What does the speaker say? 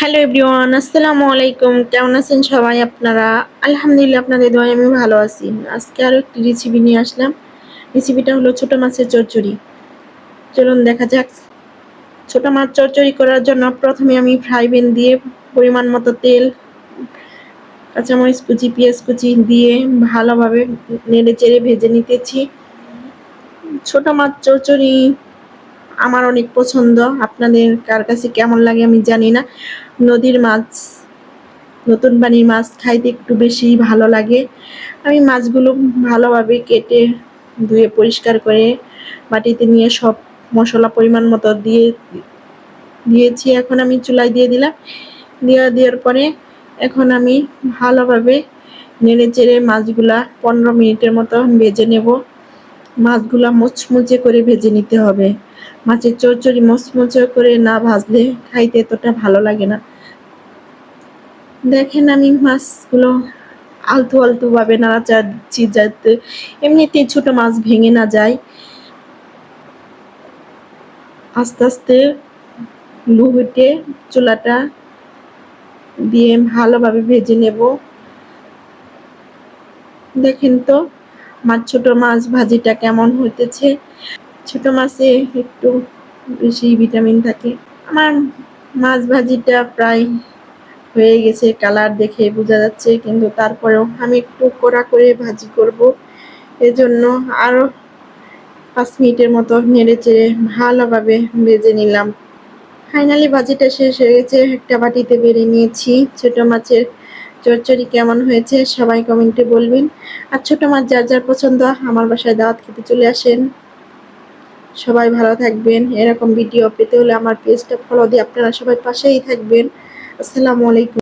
Hello everyone, আসসালামু আলাইকুম। কেমন আছেন সবাই আপনারা? আলহামদুলিল্লাহ, আপনাদের দোয়ায় আমি ভালো আছি। আজকে আরও একটি রেসিপি নিয়ে আসলাম। রেসিপিটা হলো ছোট মাছের চচ্চড়ি। চলুন দেখা যাক। ছোট মাছ চচ্চড়ি করার জন্য প্রথমে আমি ফ্রাই প্যান দিয়ে পরিমাণ মতো তেল, কাঁচামরিচ কুচি, পেঁয়াজ কুচি দিয়ে ভালোভাবে নেড়ে চেড়ে ভেজে নিতেছি। ছোট মাছ চচ্চড়ি আমার অনেক পছন্দ। আপনাদের কার কাছে কেমন লাগে আমি জানি না। নদীর মাছ, নতুন পানির মাছ খাইতে একটু বেশি ভালো লাগে। আমি মাছগুলো ভালোভাবে কেটে ধুয়ে পরিষ্কার করে বাটিতে নিয়ে সব মশলা পরিমাণ মতো দিয়েছি। এখন আমি চুলায় দিয়ে দিলাম। দেওয়ার পরে এখন আমি ভালোভাবে নেড়ে চেড়ে মাছগুলা 15 মিনিটের মতো ভেজে নেব। মাছগুলা মুচমুচে করে ভেজে নিতে হবে। মাছের চচ্চড়ি মুচমুচে করে না ভাজলে খাইতে এতটা ভালো লাগে না। দেখেন আমি মাছগুলো আলতু আলতু ভাবে নাড়াচাড়া দিচ্ছি যাতে এমনিতেই ছোট মাছ ভেঙে না যায়। আস্তে আস্তে লো হিটে চুলাটা দিয়ে ভালোভাবে ভেজে নেব। দেখেন তো ছোট মাছ ভাজিটা কেমন হইতেছে। ছোট মাছে একটু বেশি ভিটামিন থাকে। আমার মাছ ভাজিটা প্রায় হয়ে গেছে, কালার দেখে বোঝা যাচ্ছে, কিন্তু তারপরেও আমি একটু কড়া করে ভাজি করব, এজন্য আরো 5 মিনিটের মতো নেড়ে চেড়ে ভালোভাবে ভেজে নিলাম। ফাইনালি ভাজিটা শেষ হয়ে গেছে, একটা বাটিতে বেড়ে নিয়েছি। ছোট মাছের চচ্চড়ি কেমন হয়েছে সবাই কমেন্টে বলবেন। আর ছোট মাছ যার যার পছন্দ আমার বাসায় দাওয়াত খেতে চলে আসেন। সবাই ভালো থাকবেন। এরকম ভিডিও পেতে হলে আমার পেজটা ফলো দিয়ে আপনারা সবাই পাশেই থাকবেন। আসসালামু আলাইকুম।